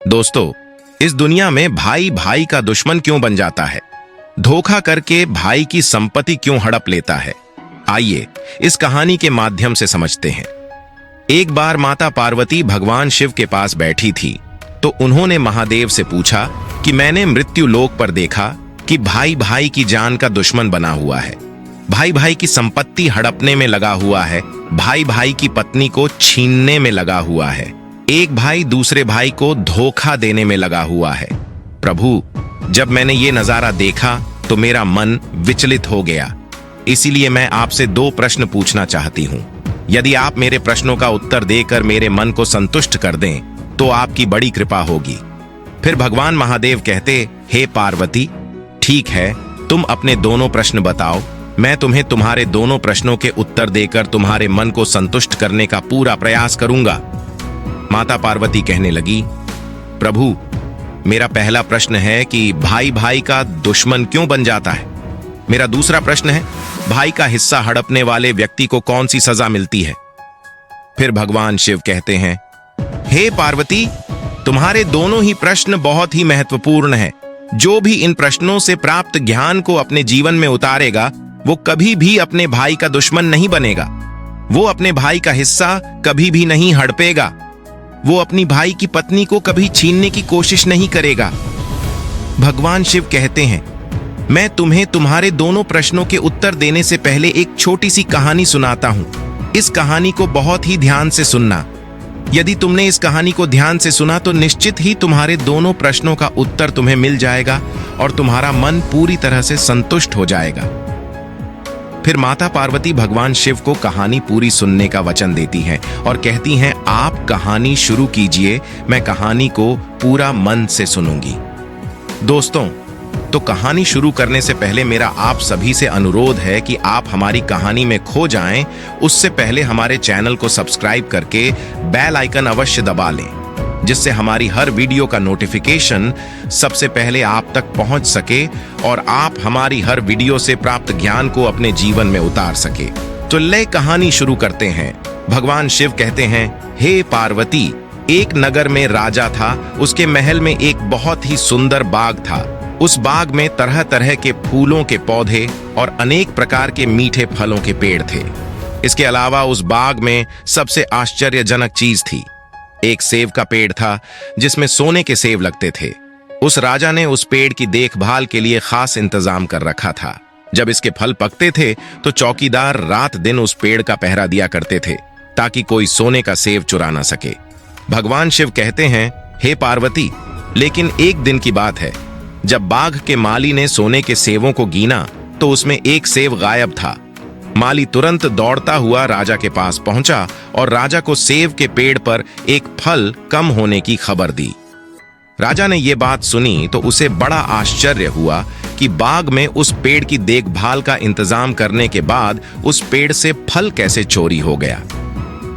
दोस्तों, इस दुनिया में भाई भाई का दुश्मन क्यों बन जाता है? धोखा करके भाई की संपत्ति क्यों हड़प लेता है? आइए इस कहानी के माध्यम से समझते हैं। एक बार माता पार्वती भगवान शिव के पास बैठी थी तो उन्होंने महादेव से पूछा कि मैंने मृत्यु लोक पर देखा कि भाई भाई की जान का दुश्मन बना हुआ है, भाई भाई की संपत्ति हड़पने में लगा हुआ है, भाई भाई की पत्नी को छीनने में लगा हुआ है, एक भाई दूसरे भाई को धोखा देने में लगा हुआ है। प्रभु, जब मैंने ये नजारा देखा तो मेरा मन विचलित हो गया। इसीलिए मैं आपसे 2 प्रश्न पूछना चाहती हूँ। यदि आप मेरे प्रश्नों का उत्तर देकर मेरे मन को संतुष्ट कर दें तो आपकी बड़ी कृपा होगी। फिर भगवान महादेव कहते, हे पार्वती, ठीक है, तुम अपने दोनों प्रश्न बताओ। मैं तुम्हें तुम्हारे दोनों प्रश्नों के उत्तर देकर तुम्हारे मन को संतुष्ट करने का पूरा प्रयास करूंगा। माता पार्वती कहने लगी, प्रभु, मेरा पहला प्रश्न है कि भाई भाई का दुश्मन क्यों बन जाता है। मेरा दूसरा प्रश्न है, भाई का हिस्सा हड़पने वाले व्यक्ति को कौन सी सजा मिलती है। फिर भगवान शिव कहते हैं, हे पार्वती, तुम्हारे दोनों ही प्रश्न बहुत ही महत्वपूर्ण हैं। जो भी इन प्रश्नों से प्राप्त ज्ञान को अपने जीवन में उतारेगा वो कभी भी अपने भाई का दुश्मन नहीं बनेगा। वो अपने भाई का हिस्सा कभी भी नहीं हड़पेगा। वो अपनी भाई की पत्नी को कभी छीनने की कोशिश नहीं करेगा। भगवान शिव कहते हैं, मैं तुम्हें तुम्हारे दोनों प्रश्नों के उत्तर देने से पहले एक छोटी सी कहानी सुनाता हूं। इस कहानी को बहुत ही ध्यान से सुनना। यदि तुमने इस कहानी को ध्यान से सुना तो निश्चित ही तुम्हारे दोनों प्रश्नों का उत्तर तुम्हें मिल जाएगा और तुम्हारा मन पूरी तरह से संतुष्ट हो जाएगा। फिर माता पार्वती भगवान शिव को कहानी पूरी सुनने का वचन देती हैं और कहती हैं, आप कहानी शुरू कीजिए, मैं कहानी को पूरा मन से सुनूंगी। दोस्तों, तो कहानी शुरू करने से पहले मेरा आप सभी से अनुरोध है कि आप हमारी कहानी में खो जाएं, उससे पहले हमारे चैनल को सब्सक्राइब करके बेल आइकन अवश्य दबा लें, जिससे हमारी हर वीडियो का नोटिफिकेशन सबसे पहले आप तक पहुंच सके और आप हमारी हर वीडियो से प्राप्त ज्ञान को अपने जीवन में उतार सके। तो ले कहानी शुरू करते हैं। भगवान शिव कहते हैं, हे पार्वती, एक नगर में राजा था। उसके महल में एक बहुत ही सुंदर बाग था। उस बाग में तरह तरह के फूलों के पौधे और अनेक प्रकार के मीठे फलों के पेड़ थे। इसके अलावा उस बाग में सबसे आश्चर्यजनक चीज थी। एक सेब का पेड़ था जिसमें सोने के सेब लगते थे। उस राजा ने उस पेड़ की देखभाल के लिए खास इंतजाम कर रखा था। जब इसके फल पकते थे तो चौकीदार रात दिन उस पेड़ का पहरा दिया करते थे ताकि कोई सोने का सेब चुरा ना सके। भगवान शिव कहते हैं, हे पार्वती, लेकिन एक दिन की बात है, जब बाग के माली ने सोने के सेबों को गिना तो उसमें एक सेब गायब था। माली तुरंत दौड़ता हुआ राजा के पास पहुंचा और राजा को सेब के पेड़ पर एक फल कम होने की खबर दी। राजा ने यह बात सुनी तो उसे बड़ा आश्चर्य हुआ कि बाग में उस पेड़ की देखभाल का इंतजाम करने के बाद उस पेड़ से फल कैसे चोरी हो गया।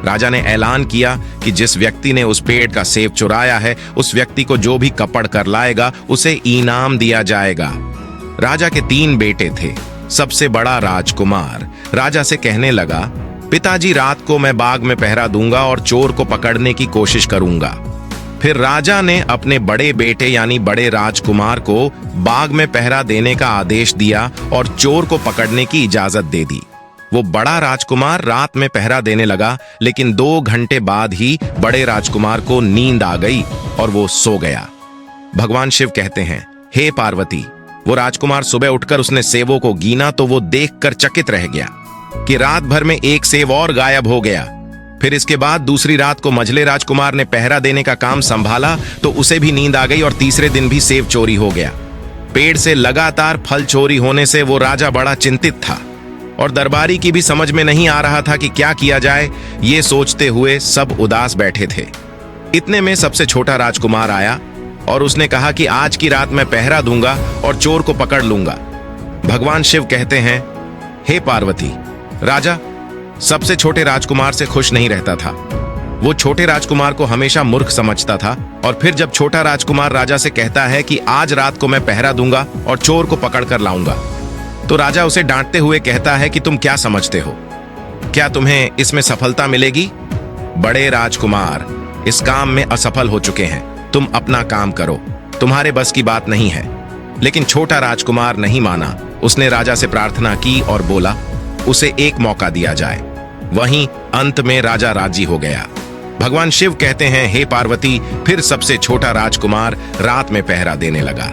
राजा ने ऐलान किया कि जिस व्यक्ति ने उस पेड़ का सेब चुराया है, उस व्यक्ति को जो भी कपड़ कर लाएगा उसे इनाम दिया जाएगा। राजा के 3 बेटे थे। सबसे बड़ा राजकुमार राजा से कहने लगा, पिताजी, रात को मैं बाग में पहरा दूंगा और चोर को पकड़ने की कोशिश करूंगा। फिर राजा ने अपने बड़े बेटे यानी बड़े राजकुमार को बाग में पहरा देने का आदेश दिया और चोर को पकड़ने की इजाजत दे दी। वो बड़ा राजकुमार रात में पहरा देने लगा, लेकिन 2 घंटे बाद ही बड़े राजकुमार को नींद आ गई और वो सो गया। भगवान शिव कहते हैं, हे पार्वती, वो राजकुमार सुबह उठकर उसने सेबों को गिना तो वो देखकर चकित रह गया कि रात भर में एक सेब और गायब हो गया। फिर इसके बाद दूसरी रात को मझले राजकुमार ने पहरा देने का काम संभाला तो उसे भी नींद आ गई और तीसरे दिन भी सेब चोरी हो गया। पेड़ से लगातार फल चोरी होने से वो राजा बड़ा चिंतित था और दरबारी की भी समझ में नहीं आ रहा था कि क्या किया जाए। ये सोचते हुए सब उदास बैठे थे। इतने में सबसे छोटा राजकुमार आया और उसने कहा कि आज की रात मैं पहरा दूंगा और चोर को पकड़ लूंगा। भगवान शिव कहते हैं, हे पार्वती, राजा सबसे छोटे राजकुमार से खुश नहीं रहता था। वो छोटे राजकुमार को हमेशा मूर्ख समझता था और फिर जब छोटा राजकुमार राजा से कहता है कि आज रात को मैं पहरा दूंगा और चोर को पकड़ कर लाऊंगा, तो राजा उसे डांटते हुए कहता है कि तुम क्या समझते हो, क्या तुम्हें इसमें सफलता मिलेगी? बड़े राजकुमार इस काम में असफल हो चुके हैं तुम अपना काम करो, तुम्हारे बस की बात नहीं है। लेकिन छोटा राजकुमार नहीं माना। उसने राजा से प्रार्थना की और बोला उसे एक मौका दिया जाए। वहीं अंत में राजा राजी हो गया। भगवान शिव कहते हैं, हे पार्वती, फिर सबसे छोटा राजकुमार रात में पहरा देने लगा।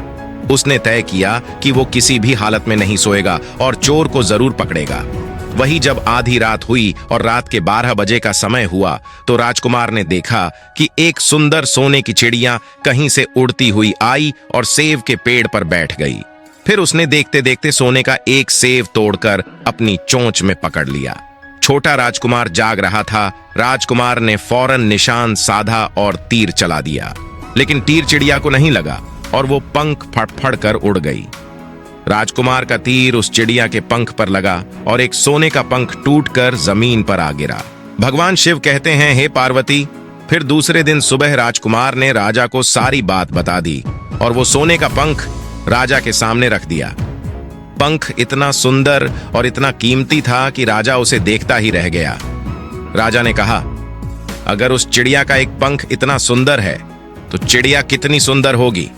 उसने तय किया कि वो किसी भी हालत में नहीं सोएगा और चोर को जरूर पकड़ेगा। वही जब आधी रात हुई और रात के 12 बजे का समय हुआ तो राजकुमार ने देखा कि एक सुंदर सोने की चिड़िया कहीं से उड़ती हुई आई और सेब के पेड़ पर बैठ गई। फिर उसने देखते देखते सोने का एक सेब तोड़कर अपनी चोंच में पकड़ लिया। छोटा राजकुमार जाग रहा था। राजकुमार ने फौरन निशान साधा और तीर चला दिया, लेकिन तीर चिड़िया को नहीं लगा और वो पंख फड़फड़ कर उड़ गई। राजकुमार का तीर उस चिड़िया के पंख पर लगा और एक सोने का पंख टूटकर जमीन पर आ गिरा। भगवान शिव कहते हैं, हे पार्वती, फिर दूसरे दिन सुबह राजकुमार ने राजा को सारी बात बता दी और वो सोने का पंख राजा के सामने रख दिया। पंख इतना सुंदर और इतना कीमती था कि राजा उसे देखता ही रह गया। राजा ने कहा, अगर उस चिड़िया का एक पंख इतना सुंदर है तो चिड़िया कितनी सुंदर होगी।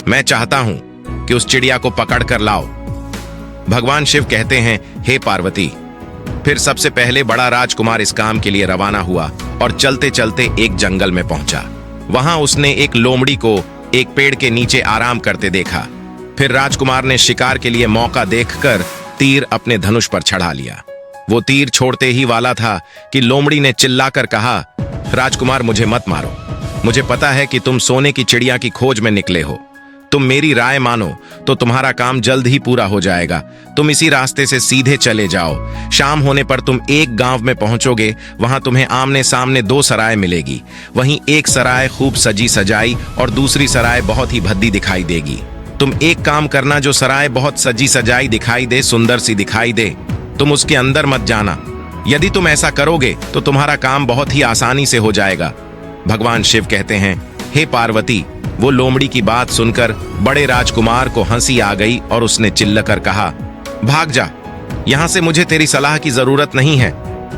मैं चाहता हूं कि उस चिड़िया को पकड़ कर लाओ। भगवान शिव कहते हैं, हे पार्वती, फिर सबसे पहले बड़ा राजकुमार इस काम के लिए रवाना हुआ और चलते चलते एक जंगल में पहुंचा। वहां उसने एक लोमड़ी को एक पेड़ के नीचे आराम करते देखा। फिर राजकुमार ने शिकार के लिए मौका देखकर तीर अपने धनुष पर चढ़ा लिया। वो तीर छोड़ते ही वाला था कि लोमड़ी ने चिल्लाकर कहा, राजकुमार, मुझे मत मारो। मुझे पता है कि तुम सोने की चिड़िया की खोज में निकले हो। तुम मेरी राय मानो तो तुम्हारा काम जल्द ही पूरा हो जाएगा। तुम इसी रास्ते से सीधे चले जाओ। शाम होने पर तुम एक गांव में पहुंचोगे। वहां तुम्हें आमने सामने 2 सराय मिलेगी। वहीं एक सराय खूब सजी सजाई और दूसरी सराय बहुत ही भद्दी दिखाई देगी। तुम एक काम करना, जो सराय बहुत सजी सजाई दिखाई दे, सुंदर सी दिखाई दे, तुम उसके अंदर मत जाना। यदि तुम ऐसा करोगे तो तुम्हारा काम बहुत ही आसानी से हो जाएगा। भगवान शिव कहते हैं, हे पार्वती, वो लोमड़ी की बात सुनकर बड़े राजकुमार को हंसी आ गई और उसने चिल्लाकर कहा, भाग जा, यहां से मुझे तेरी सलाह की जरूरत नहीं है।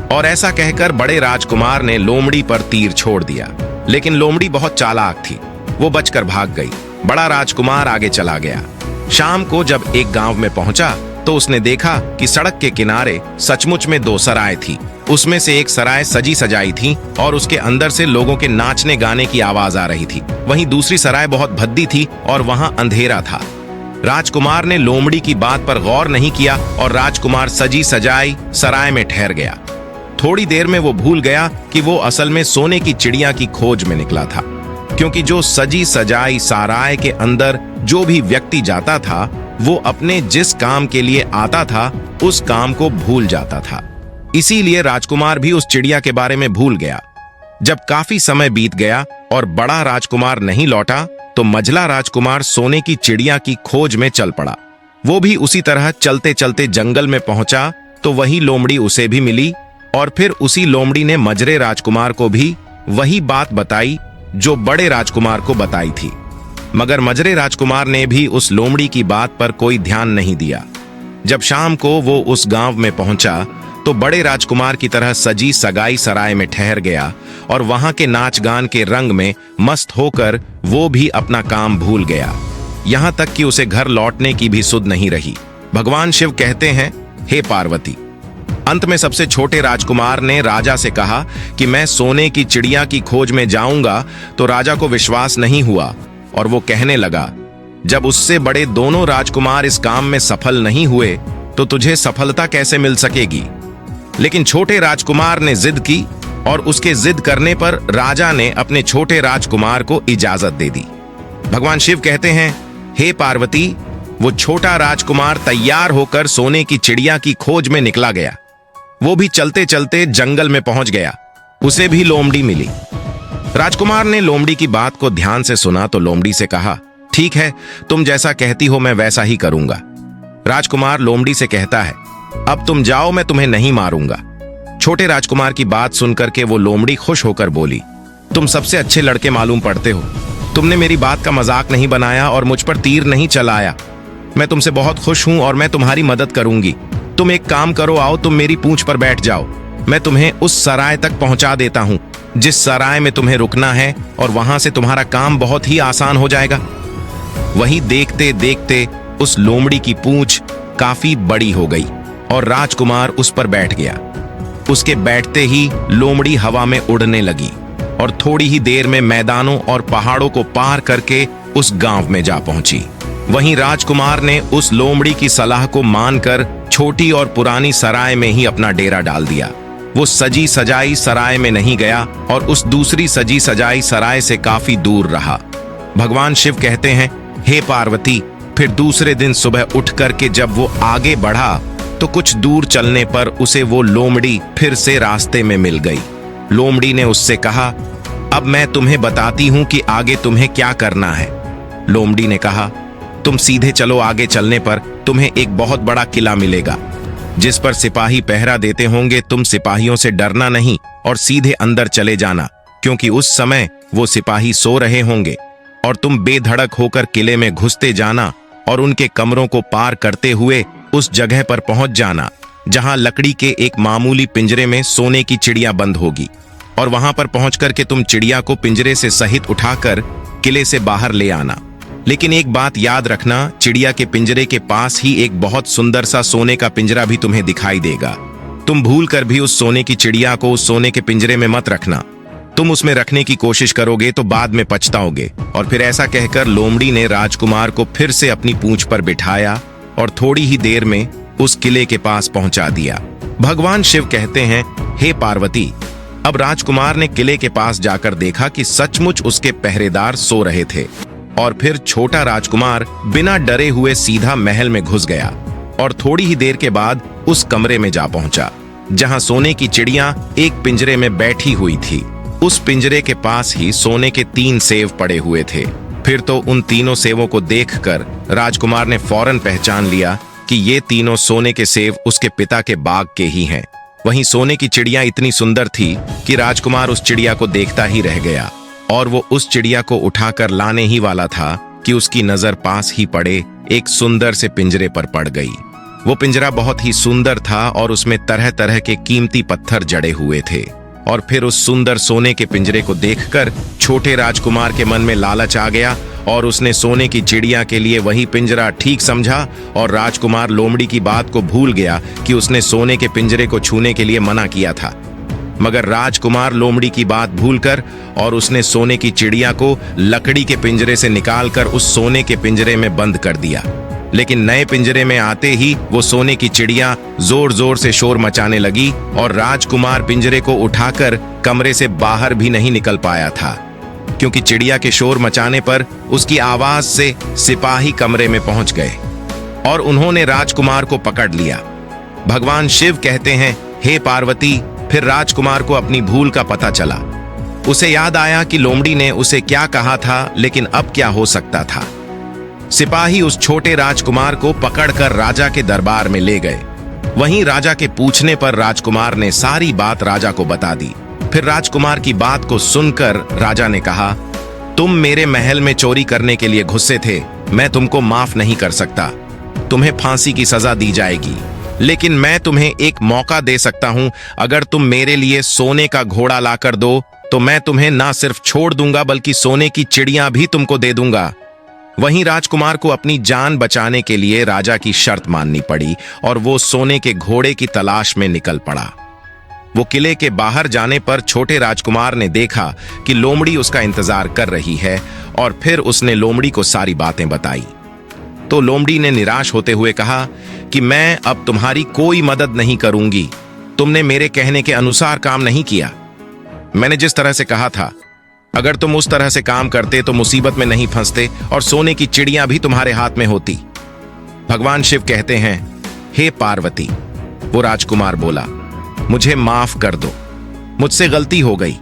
और ऐसा कहकर बड़े राजकुमार ने लोमड़ी पर तीर छोड़ दिया। लेकिन लोमड़ी बहुत चालाक थी, वो बचकर भाग गई। बड़ा राजकुमार आगे चला गया। शाम को जब एक गांव में पहुंचा तो उसने देखा कि सड़क के किनारे सचमुच में 2 सराय थी। उसमें से एक सराय सजी सजाई थी और उसके अंदर से लोगों के नाचने गाने की आवाज आ रही थी। वहीं दूसरी सराय बहुत भद्दी थी और वहां अंधेरा था। राजकुमार ने लोमड़ी की बात पर गौर नहीं किया और राजकुमार सजी सजाई सराय में ठहर गया। थोड़ी देर में वो भूल गया कि वो असल में सोने की चिड़िया की खोज में निकला था, क्योंकि जो सजी सजाई सराय के अंदर जो भी व्यक्ति जाता था वो अपने जिस काम के लिए आता था उस काम को भूल जाता था। इसीलिए राजकुमार भी उस चिड़िया के बारे में भूल गया। जब काफी समय बीत गया और बड़ा राजकुमार नहीं लौटा तो मझला राजकुमार सोने की चिड़िया की खोज में चल पड़ा। वो भी उसी तरह चलते चलते जंगल में पहुंचा तो वही लोमड़ी उसे भी मिली और फिर उसी लोमड़ी ने मझरे राजकुमार को भी वही बात बताई जो बड़े राजकुमार को बताई थी। मगर मझरे राजकुमार ने भी उस लोमड़ी की बात पर कोई ध्यान नहीं दिया। जब शाम को वो उस गांव में पहुंचा तो बड़े राजकुमार की तरह सजी सगाई सराय में ठहर गया और वहां के नाच गान के रंग में मस्त होकर वो भी अपना काम भूल गया। यहां तक कि उसे घर लौटने की भी सुध नहीं रही। भगवान शिव कहते हैं, हे पार्वती, अंत में सबसे छोटे राजकुमार ने राजा से कहा कि मैं सोने की चिड़िया की खोज में जाऊंगा। तो राजा को विश्वास नहीं हुआ और वो कहने लगा, जब उससे बड़े दोनों राजकुमार इस काम में सफल नहीं हुए तो तुझे सफलता कैसे मिल सकेगी। लेकिन छोटे राजकुमार ने जिद की और उसके जिद करने पर राजा ने अपने छोटे राजकुमार को इजाजत दे दी। भगवान शिव कहते हैं, हे पार्वती, वो छोटा राजकुमार तैयार होकर सोने की चिड़िया की खोज में निकला गया। वो भी चलते चलते जंगल में पहुंच गया। उसे भी लोमड़ी मिली। राजकुमार ने लोमड़ी की बात को ध्यान से सुना तो लोमड़ी से कहा, ठीक है, तुम जैसा कहती हो मैं वैसा ही करूंगा। राजकुमार लोमड़ी से कहता है, अब तुम जाओ, मैं तुम्हें नहीं मारूंगा। छोटे राजकुमार की बात सुनकर के वो लोमड़ी खुश होकर बोली, तुम सबसे अच्छे लड़के मालूम पड़ते हो। तुमने मेरी बात का मजाक नहीं बनाया और मुझ पर तीर नहीं चलाया। मैं तुमसे बहुत खुश हूं और मैं तुम्हारी मदद करूंगी। तुम एक काम करो, आओ तुम मेरी पूंछ पर बैठ जाओ, मैं तुम्हें उस सराय तक पहुंचा देता हूं। जिस सराय में तुम्हें रुकना है, और वहां से तुम्हारा काम बहुत ही आसान हो जाएगा। वहीं देखते देखते उस लोमड़ी की पूंछ काफी बड़ी हो गई और राजकुमार उस पर बैठ गया। उसके बैठते ही लोमड़ी हवा में उड़ने लगी और थोड़ी ही देर में मैदानों और पहाड़ों को पार करके उस गांव में जा पहुंची। वहीं राजकुमार ने उस लोमड़ी की सलाह को मानकर छोटी और पुरानी सराय में ही अपना डेरा डाल दिया। वो सजी सजाई सराय में नहीं गया और उस दूसरी सजी सजाई सराय से काफी दूर रहा। भगवान शिव कहते हैं, हे पार्वती, फिर दूसरे दिन सुबह उठ करके जब वो आगे बढ़ा तो कुछ दूर चलने पर उसे वो लोमड़ी फिर से रास्ते में मिल गई। लोमड़ी ने उससे कहा, अब मैं तुम्हें बताती हूं कि आगे तुम्हें क्या करना है। लोमड़ी ने कहा, तुम सीधे चलो, आगे चलने पर तुम्हें एक बहुत बड़ा किला मिलेगा जिस पर सिपाही पहरा देते होंगे। तुम सिपाहियों से डरना नहीं और सीधे अंदर चले जाना, क्योंकि उस समय वो सिपाही सो रहे होंगे, और तुम बेधड़क होकर किले में घुसते जाना और उनके कमरों को पार करते हुए उस जगह पर पहुंच जाना जहां लकड़ी के एक मामूली पिंजरे में सोने की चिड़िया बंद होगी, और वहां पर पहुंच करके तुम चिड़िया को पिंजरे से सहित उठाकर किले से बाहर ले आना। लेकिन एक बात याद रखना, चिड़िया के पिंजरे के पास ही एक बहुत सुंदर सा सोने का पिंजरा भी तुम्हें दिखाई देगा। तुम भूल कर भी उस सोने की चिड़िया को उस सोने के पिंजरे में मत रखना। तुम उसमें रखने की कोशिश करोगे तो बाद में पछताओगे। और फिर ऐसा कहकर लोमड़ी ने राजकुमार को फिर से अपनी पूंछ पर बिठाया और थोड़ी ही देर में उस किले के पास पहुंचा दिया। भगवान शिव कहते हैं, हे पार्वती, अब राजकुमार ने किले के पास जाकर देखा कि सचमुच उसके पहरेदार सो रहे थे, और फिर छोटा राजकुमार बिना डरे हुए सीधा महल में घुस गया और थोड़ी ही देर के बाद उस कमरे में जा पहुंचा जहां सोने की चिड़िया एक पिंजरे में बैठी हुई थी। उस पिंजरे के पास ही सोने के 3 सेव पड़े हुए थे। फिर तो उन तीनों सेवों को देखकर राजकुमार ने फौरन पहचान लिया कि ये तीनों सोने के सेव उसके पिता के बाग के ही हैं। वहीं सोने की चिड़िया इतनी सुंदर थी कि राजकुमार उस चिड़िया को देखता ही रह गया, और वो उस चिड़िया को उठाकर लाने ही वाला था कि उसकी नजर पास ही पड़े एक सुंदर से पिंजरे पर पड़ गई। वो पिंजरा बहुत ही सुंदर था और उसमें तरह तरह के कीमती पत्थर जड़े हुए थे। और फिर उस सुंदर सोने के पिंजरे को देखकर छोटे राजकुमार के मन में लालच आ गया और उसने सोने की चिड़िया के लिए वही पिंजरा ठीक समझा, और राजकुमार लोमड़ी की बात को भूल गया कि उसने सोने के पिंजरे को छूने के लिए मना किया था। मगर राजकुमार लोमड़ी की बात भूलकर और उसने सोने की चिड़िया को लकड़ी के पिंजरे से निकालकर उस सोने के पिंजरे में बंद कर दिया। लेकिन नए पिंजरे में आते ही वो सोने की चिड़िया जोर जोर से शोर मचाने लगी और राजकुमार पिंजरे को उठाकर कमरे से बाहर भी नहीं निकल पाया था, क्योंकि चिड़िया के शोर मचाने पर उसकी आवाज से सिपाही कमरे में पहुंच गए और उन्होंने राजकुमार को पकड़ लिया। भगवान शिव कहते हैं, हे पार्वती, फिर राजकुमार को अपनी भूल का पता चला। उसे याद आया कि लोमड़ी ने उसे क्या कहा था, लेकिन अब क्या हो सकता था। सिपाही उस छोटे राजकुमार को पकड़कर राजा के दरबार में ले गए। वहीं राजा के पूछने पर राजकुमार ने सारी बात राजा को बता दी। फिर राजकुमार की बात को सुनकर राजा ने कहा, तुम मेरे महल में चोरी करने के लिए घुसे थे, मैं तुमको माफ नहीं कर सकता। तुम्हें फांसी की सजा दी जाएगी, लेकिन मैं तुम्हें एक मौका दे सकता हूं। अगर तुम मेरे लिए सोने का घोड़ा लाकर दो तो मैं तुम्हें ना सिर्फ छोड़ दूंगा बल्कि सोने की चिड़िया भी तुमको दे दूंगा। वहीं राजकुमार को अपनी जान बचाने के लिए राजा की शर्त माननी पड़ी और वो सोने के घोड़े की तलाश में निकल पड़ा। वो किले के बाहर जाने पर छोटे राजकुमार ने देखा कि लोमड़ी उसका इंतजार कर रही है, और फिर उसने लोमड़ी को सारी बातें बताई। तो लोमड़ी ने निराश होते हुए कहा कि मैं अब तुम्हारी कोई मदद नहीं करूंगी। तुमने मेरे कहने के अनुसार काम नहीं किया। मैंने जिस तरह से कहा था, अगर तुम उस तरह से काम करते तो मुसीबत में नहीं फंसते और सोने की चिड़िया भी तुम्हारे हाथ में होती। भगवान शिव कहते हैं, हे पार्वती, वो राजकुमार बोला, मुझे माफ कर दो, मुझसे गलती हो गई।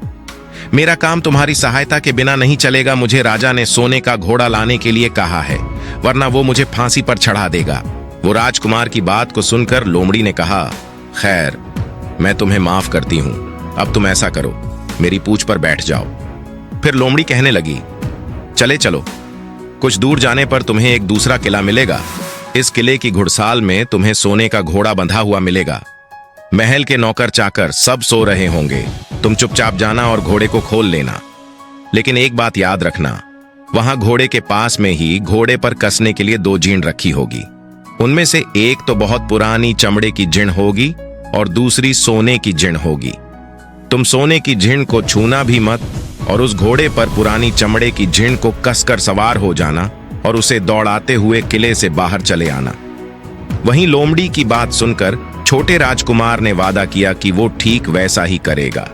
मेरा काम तुम्हारी सहायता के बिना नहीं चलेगा। मुझे राजा ने सोने का घोड़ा लाने के लिए कहा है, वरना वो मुझे फांसी पर चढ़ा देगा। वो राजकुमार की बात को सुनकर लोमड़ी ने कहा, खैर, मैं तुम्हें माफ करती हूं। अब तुम ऐसा करो, मेरी पूंछ पर बैठ जाओ। फिर लोमड़ी कहने लगी, चले चलो, कुछ दूर जाने पर तुम्हें एक दूसरा किला मिलेगा। इस किले की घुड़साल में तुम्हें सोने का घोड़ा बंधा हुआ मिलेगा। महल के नौकर चाकर सब सो रहे होंगे। तुम चुपचाप जाना और घोड़े को खोल लेना। लेकिन एक बात याद रखना, वहां घोड़े के पास में ही घोड़े पर कसने के लिए 2 जीण रखी होगी। उनमें से एक तो बहुत पुरानी चमड़े की जीण होगी और दूसरी सोने की जीण होगी। तुम सोने की जीण को छूना भी मत और उस घोड़े पर पुरानी चमड़े की जीण को कसकर सवार हो जाना और उसे दौड़ाते हुए किले से बाहर चले आना। वहीं लोमड़ी की बात सुनकर छोटे राजकुमार ने वादा किया कि वो ठीक वैसा ही करेगा।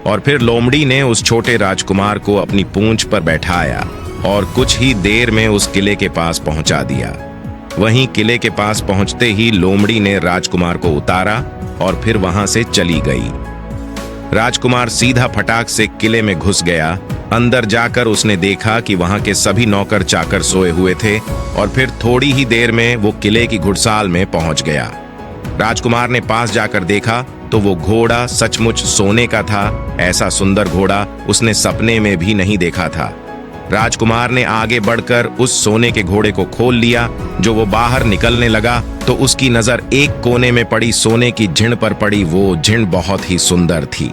और फिर लोमड़ी ने उस छोटे राजकुमार को अपनी पूंछ पर बैठाया और कुछ ही देर में उस किले के पास पहुंचा दिया। वहीं किले के पास पहुंचते ही लोमड़ी ने राजकुमार को उतारा और फिर वहां से चली गई। राजकुमार सीधा फटाक से किले में घुस गया। अंदर जाकर उसने देखा कि वहां के सभी नौकर चाकर सोए हुए थे और फिर थोड़ी ही देर में वो किले की घुड़साल में पहुंच गया। राजकुमार ने पास जाकर देखा तो वो घोड़ा सचमुच सोने का था। ऐसा सुंदर घोड़ा उसने सपने में भी नहीं देखा था। राजकुमार ने आगे बढ़कर उस सोने के घोड़े को खोल लिया। जो वो बाहर निकलने लगा तो उसकी नजर एक कोने में पड़ी सोने की झिण पर पड़ी। वो झिण बहुत ही सुंदर थी,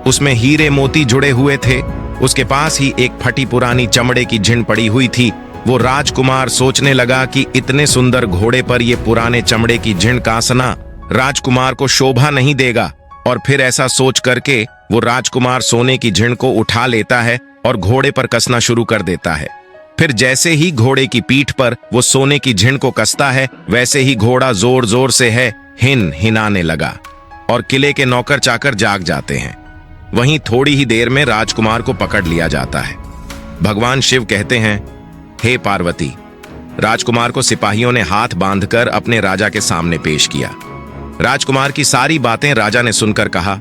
उसमें हीरे मोती जुड़े हुए थे। उसके पास ही एक फटी पुरानी चमड़े की झिण पड़ी हुई थी। वो राजकुमार सोचने लगा कि इतने सुंदर घोड़े पर ये पुराने चमड़े की झिण कासना राजकुमार को शोभा नहीं देगा। और फिर ऐसा सोच करके वो राजकुमार सोने की झिण को उठा लेता है और घोड़े पर कसना शुरू कर देता है। फिर जैसे ही घोड़े की पीठ पर वो सोने की झिण को कसता है, वैसे ही घोड़ा जोर जोर से हिनाने लगा और किले के नौकर चाकर जाग जाते हैं। वहीं थोड़ी ही देर में राजकुमार को पकड़ लिया जाता है। भगवान शिव कहते हैं, हे पार्वती। राजकुमार को सिपाहियों ने हाथ बांधकर अपने राजा के सामने पेश किया। राजकुमार की सारी बातें राजा ने सुनकर कहा,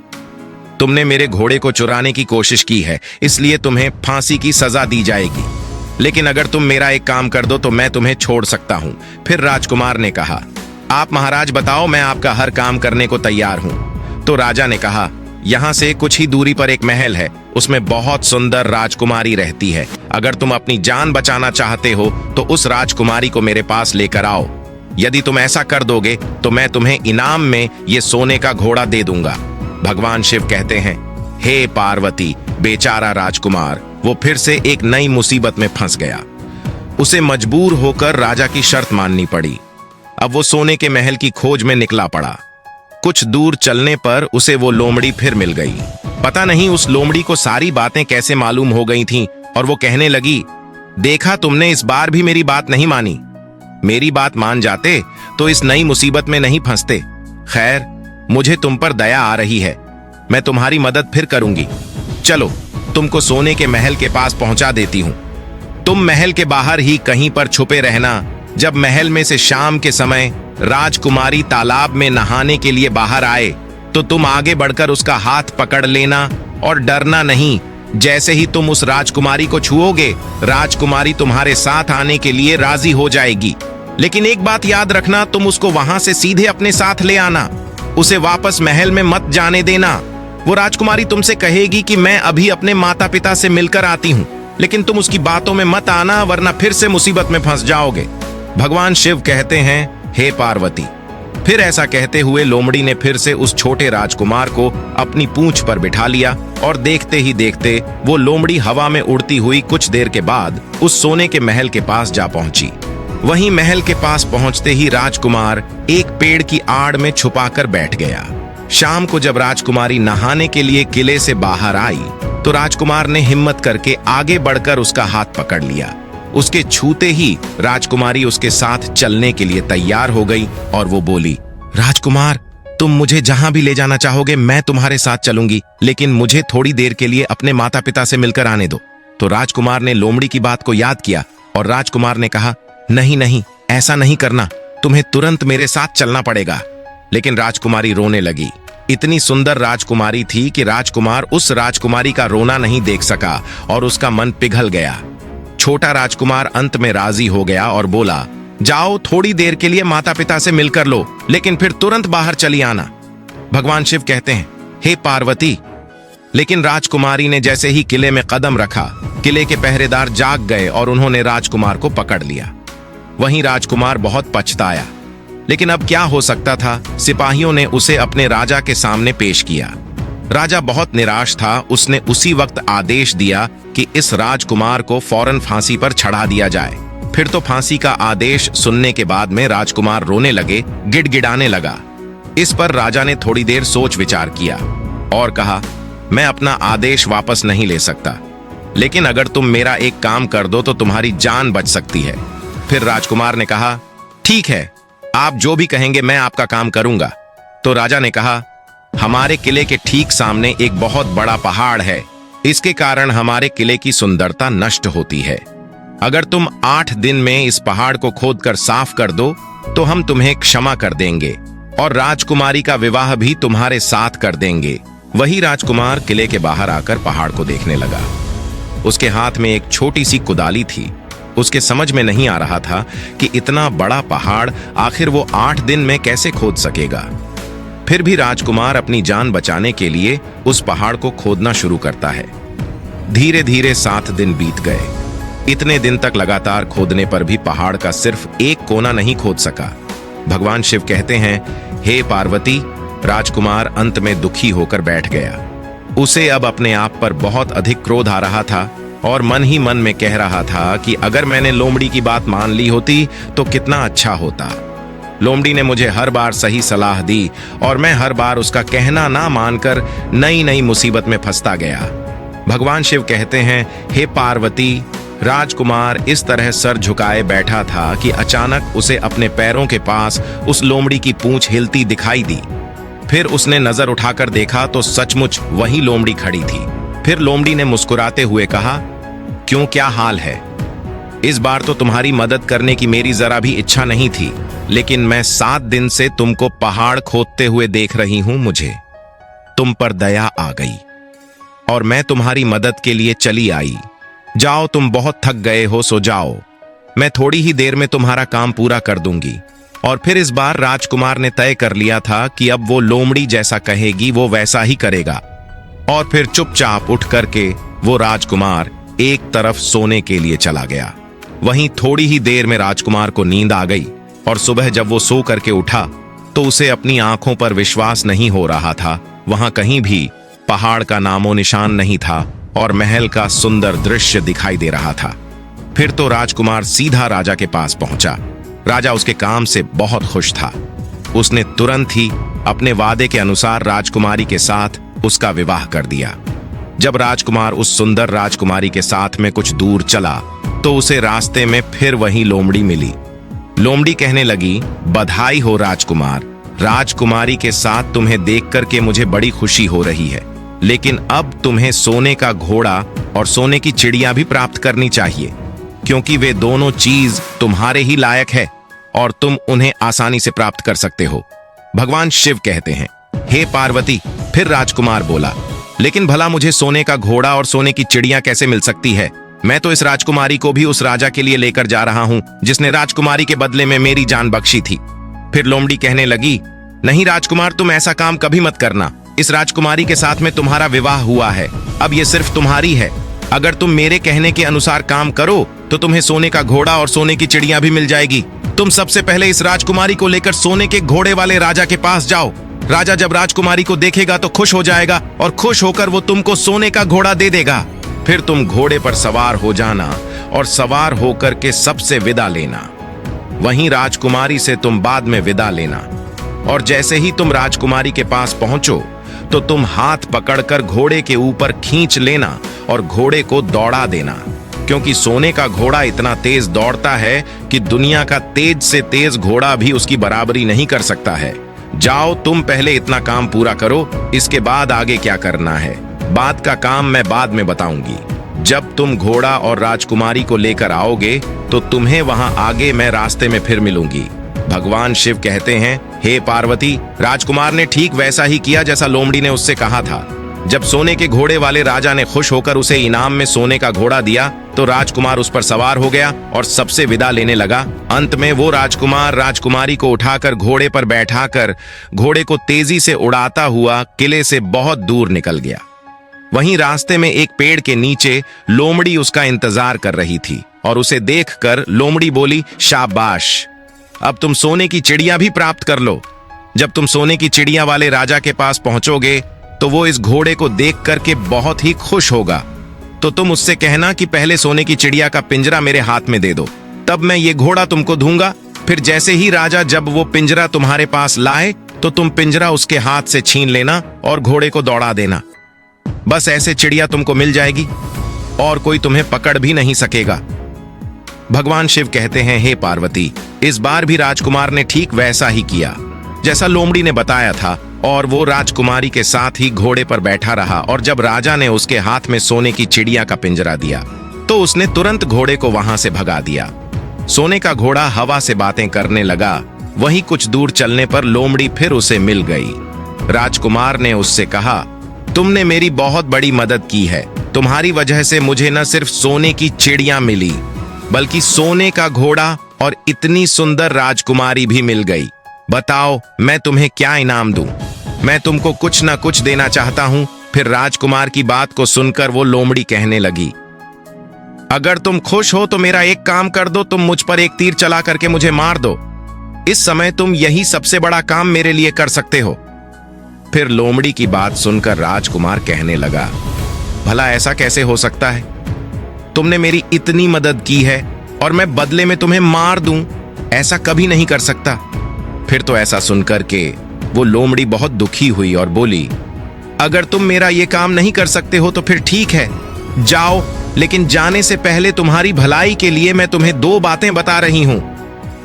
तुमने मेरे घोड़े को चुराने की कोशिश की है, इसलिए तुम्हें फांसी की सजा दी जाएगी। लेकिन अगर तुम मेरा एक काम कर दो तो मैं तुम्हें छोड़ सकता हूं। फिर राजकुमार ने कहा, आप महाराज बताओ, मैं आपका हर काम करने को तैयार हूं। तो राजा ने कहा, यहां से कुछ ही दूरी पर एक महल है, उसमें बहुत सुंदर राजकुमारी रहती है। अगर तुम अपनी जान बचाना चाहते हो तो उस राजकुमारी को मेरे पास लेकर आओ। यदि तुम ऐसा कर दोगे तो मैं तुम्हें इनाम में ये सोने का घोड़ा दे दूंगा। भगवान शिव कहते हैं, हे पार्वती, बेचारा राजकुमार वो फिर से एक नई मुसीबत में फंस गया। उसे मजबूर होकर राजा की शर्त माननी पड़ी। अब वो सोने के महल की खोज में निकला पड़ा। कुछ दूर चलने पर उसे वो लोमड़ी फिर मिल गई। पता नहीं उस लोमड़ी को सारी बातें कैसे मालूम हो गई थीं और वो कहने लगी, देखा तुमने, इस बार भी मेरी बात नहीं मानी। मेरी बात मान जाते तो इस नई मुसीबत में नहीं फंसते। खैर, मुझे तुम पर दया आ रही है, मैं तुम्हारी मदद फिर करूंगी। चलो, तुमको सोने के महल के पास पहुंचा देती हूं। तुम महल के बाहर ही कहीं पर छुपे रहना। जब महल में से शाम के समय राजकुमारी तालाब में नहाने के लिए बाहर आए तो तुम आगे बढ़कर उसका हाथ पकड़ लेना और डरना नहीं। जैसे ही तुम उस राजकुमारी को छुओगे, राजकुमारी तुम्हारे साथ आने के लिए राजी हो जाएगी। लेकिन एक बात याद रखना, तुम उसको वहां से सीधे अपने साथ ले आना। उसे वापस महल में मत जाने देना। वो राजकुमारी तुमसे कहेगी कि मैं अभी अपने माता पिता से मिलकर आती हूँ, लेकिन तुम उसकी बातों में मत आना, वरना फिर से मुसीबत में फंस जाओगे। भगवान शिव कहते हैं, हे पार्वती। फिर ऐसा कहते हुए लोमड़ी ने फिर से उस छोटे राजकुमार को अपनी पूंछ पर बिठा लिया और देखते ही देखते वो लोमड़ी हवा में उड़ती हुई कुछ देर के बाद उस सोने के महल के पास जा पहुंची। वहीं महल के पास पहुंचते ही राजकुमार एक पेड़ की आड़ में छुपाकर बैठ गया। शाम को जब राजकुमारी नहाने के लिए किले से बाहर आई तो राजकुमार ने हिम्मत करके आगे बढ़कर उसका हाथ पकड़ लिया। उसके छूते ही राजकुमारी उसके साथ चलने के लिए तैयार हो गई और वो बोली, राजकुमार, तुम मुझे जहां भी ले जाना चाहोगे मैं तुम्हारे साथ चलूंगी, लेकिन मुझे थोड़ी देर के लिए अपने माता पिता से मिलकर आने दो। तो राजकुमार ने लोमड़ी की बात को याद किया और राजकुमार ने कहा, नहीं नहीं, ऐसा नहीं करना, तुम्हें तुरंत मेरे साथ चलना पड़ेगा। लेकिन राजकुमारी रोने लगी। इतनी सुंदर राजकुमारी थी कि राजकुमार उस राजकुमारी का रोना नहीं देख सका और उसका मन पिघल गया। छोटा राजकुमार अंत में राजी हो गया और बोला, जाओ, थोड़ी देर के लिए माता पिता से मिलकर लो, लेकिन फिर तुरंत बाहर चली आना। भगवान शिव कहते हैं, हे पार्वती। लेकिन राजकुमारी ने जैसे ही किले में कदम रखा, किले के पहरेदार जाग गए और उन्होंने राजकुमार को पकड़ लिया। वहीं राजकुमार बहुत पछताया, लेकिन अब क्या हो सकता था। सिपाहियों ने उसे अपने राजा के सामने पेश किया। राजा बहुत निराश था। उसने उसी वक्त आदेश दिया कि इस राजकुमार को फौरन फांसी पर चढ़ा दिया जाए। फिर तो फांसी का आदेश सुनने के बाद में राजकुमार रोने लगे, गिड़गिड़ाने लगा। इस पर राजा ने थोड़ी देर सोच विचार किया और कहा, मैं अपना आदेश वापस नहीं ले सकता, लेकिन अगर तुम मेरा एक काम कर दो तो तुम्हारी जान बच सकती है। फिर राजकुमार ने कहा, ठीक है, आप जो भी कहेंगे मैं आपका काम करूंगा। तो राजा ने कहा, हमारे किले के ठीक सामने एक बहुत बड़ा पहाड़ है। इसके कारण हमारे किले की सुंदरता नष्ट होती है। अगर तुम 8 दिन में इस पहाड़ को खोदकर साफ कर दो तो हम तुम्हें क्षमा कर देंगे और राजकुमारी का विवाह भी तुम्हारे साथ कर देंगे। वही राजकुमार किले के बाहर आकर पहाड़ को देखने लगा। उसके हाथ में एक छोटी सी कुदाली थी। उसके समझ में नहीं आ रहा था कि इतना बड़ा पहाड़ आखिर वो 8 दिन में कैसे खोद सकेगा। फिर भी राजकुमार अपनी जान बचाने के लिए उस पहाड़ को खोदना शुरू करता है। धीरे धीरे 7 दिन बीत गए। इतने दिन तक लगातार खोदने पर भी पहाड़ का सिर्फ एक कोना नहीं खोद सका। भगवान शिव कहते हैं, हे पार्वती, राजकुमार अंत में दुखी होकर बैठ गया। उसे अब अपने आप पर बहुत अधिक क्रोध आ रहा था और मन ही मन में कह रहा था कि अगर मैंने लोमड़ी की बात मान ली होती तो कितना अच्छा होता। लोमड़ी ने मुझे हर बार सही सलाह दी और मैं हर बार उसका कहना ना मानकर नई नई मुसीबत में फंसता गया। भगवान शिव कहते हैं, हे पार्वती, राजकुमार इस तरह सर झुकाए बैठा था कि अचानक उसे अपने पैरों के पास उस लोमड़ी की पूंछ हिलती दिखाई दी। फिर उसने नजर उठाकर देखा तो सचमुच वही लोमड़ी खड़ी थी। फिर लोमड़ी ने मुस्कुराते हुए कहा, क्यों, क्या हाल है? इस बार तो तुम्हारी मदद करने की मेरी जरा भी इच्छा नहीं थी, लेकिन मैं 7 दिन से तुमको पहाड़ खोदते हुए देख रही हूं। मुझे तुम पर दया आ गई और मैं तुम्हारी मदद के लिए चली आई। जाओ, तुम बहुत थक गए हो, सो जाओ। मैं थोड़ी ही देर में तुम्हारा काम पूरा कर दूंगी। और फिर इस बार राजकुमार ने तय कर लिया था कि अब वो लोमड़ी जैसा कहेगी वो वैसा ही करेगा। और फिर चुपचाप उठ करके वो राजकुमार एक तरफ सोने के लिए चला गया। वहीं थोड़ी ही देर में राजकुमार को नींद आ गई और सुबह जब वो सो करके उठा तो उसे अपनी आंखों पर विश्वास नहीं हो रहा था। वहां कहीं भी पहाड़ का नामो निशान नहीं था और महल का सुंदर दृश्य दिखाई दे रहा था। फिर तो राजकुमार सीधा राजा के पास पहुंचा। राजा उसके काम से बहुत खुश था। उसने तुरंत ही अपने वादे के अनुसार राजकुमारी के साथ उसका विवाह कर दिया। जब राजकुमार उस सुंदर राजकुमारी के साथ में कुछ दूर चला तो उसे रास्ते में फिर वही लोमड़ी मिली। लोमड़ी कहने लगी, बधाई हो राजकुमार, राजकुमारी के साथ तुम्हें देख करके मुझे बड़ी खुशी हो रही है, लेकिन अब तुम्हें सोने का घोड़ा और सोने की चिड़िया भी प्राप्त करनी चाहिए, क्योंकि वे दोनों चीज तुम्हारे ही लायक है और तुम उन्हें आसानी से प्राप्त कर सकते हो। भगवान शिव कहते हैं, हे पार्वती। फिर राजकुमार बोला, लेकिन भला मुझे सोने का घोड़ा और सोने की चिड़िया कैसे मिल सकती है? मैं तो इस राजकुमारी को भी उस राजा के लिए लेकर जा रहा हूं जिसने राजकुमारी के बदले में मेरी जान बख्शी थी। फिर लोमड़ी कहने लगी, नहीं राजकुमार, तुम ऐसा काम कभी मत करना। इस राजकुमारी के साथ में तुम्हारा विवाह हुआ है, अब ये सिर्फ तुम्हारी है। अगर तुम मेरे कहने के अनुसार काम करो तो तुम्हें सोने का घोड़ा और सोने की चिड़िया भी मिल जाएगी। तुम सबसे पहले इस राजकुमारी को लेकर सोने के घोड़े वाले राजा के पास जाओ। राजा जब राजकुमारी को देखेगा तो खुश हो जाएगा और खुश होकर वो तुमको सोने का घोड़ा दे देगा। फिर तुम घोड़े पर सवार हो जाना और सवार होकर के सबसे विदा लेना। वहीं राजकुमारी से तुम बाद में विदा लेना। और जैसे ही तुम राजकुमारी के पास पहुंचो तो तुम हाथ पकड़कर घोड़े के ऊपर खींच लेना और घोड़े को दौड़ा देना, क्योंकि सोने का घोड़ा इतना तेज दौड़ता है कि दुनिया का तेज से तेज घोड़ा भी उसकी बराबरी नहीं कर सकता है। जाओ, तुम पहले इतना काम पूरा करो, इसके बाद आगे क्या करना है बाद का काम मैं बाद में बताऊंगी। जब तुम घोड़ा और राजकुमारी को लेकर आओगे तो तुम्हें वहां आगे मैं रास्ते में फिर मिलूंगी। भगवान शिव कहते हैं, हे पार्वती, राजकुमार ने ठीक वैसा ही किया जैसा लोमड़ी ने उससे कहा था। जब सोने के घोड़े वाले राजा ने खुश होकर उसे इनाम में सोने का घोड़ा दिया तो राजकुमार उस पर सवार हो गया और सबसे विदा लेने लगा। अंत में वो राजकुमार राजकुमारी को उठाकर घोड़े पर बैठाकर घोड़े को तेजी से उड़ाता हुआ किले से बहुत दूर निकल गया। वहीं रास्ते में एक पेड़ के नीचे लोमड़ी उसका इंतजार कर रही थी और उसे देखकर लोमड़ी बोली, शाबाश, अब तुम सोने की चिड़िया भी प्राप्त कर लो। जब तुम सोने की चिड़िया वाले राजा के पास पहुंचोगे तो वो इस घोड़े को देख करके बहुत ही खुश होगा। तो तुम उससे कहना कि पहले सोने की चिड़िया का पिंजरा मेरे हाथ में दे दो, तब मैं ये घोड़ा तुमको दूंगा। फिर जैसे ही राजा जब वो पिंजरा तुम्हारे पास लाए तो तुम पिंजरा उसके हाथ से छीन लेना और घोड़े को दौड़ा देना। बस ऐसे चिड़िया तुमको मिल जाएगी और कोई तुम्हें पकड़ भी नहीं सकेगा। भगवान शिव कहते हैं, हे पार्वती, इस बार भी राजकुमार ने ठीक वैसा ही किया जैसा लोमड़ी ने बताया था, और वो राजकुमारी के साथ ही घोड़े पर बैठा रहा। और जब राजा ने उसके हाथ में सोने की चिड़िया का पिंजरा दिया तो उसने तुरंत घोड़े को वहां से भगा दिया। सोने का घोड़ा हवा से बातें करने लगा। वहीं कुछ दूर चलने पर लोमड़ी फिर उसे मिल गई। राजकुमार ने उससे कहा, तुमने मेरी बहुत बड़ी मदद की है। तुम्हारी वजह से मुझे न सिर्फ सोने की चिड़िया मिली बल्कि सोने का घोड़ा और इतनी सुंदर राजकुमारी भी मिल गई। बताओ मैं तुम्हें क्या इनाम दूं? मैं तुमको कुछ न कुछ देना चाहता हूं। फिर राजकुमार की बात को सुनकर वो लोमड़ी कहने लगी, अगर तुम खुश हो तो मेरा एक काम कर दो, तुम मुझ पर एक तीर चला करके मुझे मार दो। इस समय तुम यही सबसे बड़ा काम मेरे लिए कर सकते हो। फिर लोमड़ी की बात सुनकर राजकुमार कहने लगा, भला ऐसा कैसे हो सकता है? तुमने मेरी इतनी मदद की है और मैं बदले में तुम्हें मार दूं? ऐसा कभी नहीं कर सकता। फिर तो ऐसा सुनकर के वो लोमड़ी बहुत दुखी हुई और बोली, अगर तुम मेरा ये काम नहीं कर सकते हो तो फिर ठीक है, जाओ। लेकिन जाने से पहले तुम्हारी भलाई के लिए मैं तुम्हें दो बातें बता रही हूं।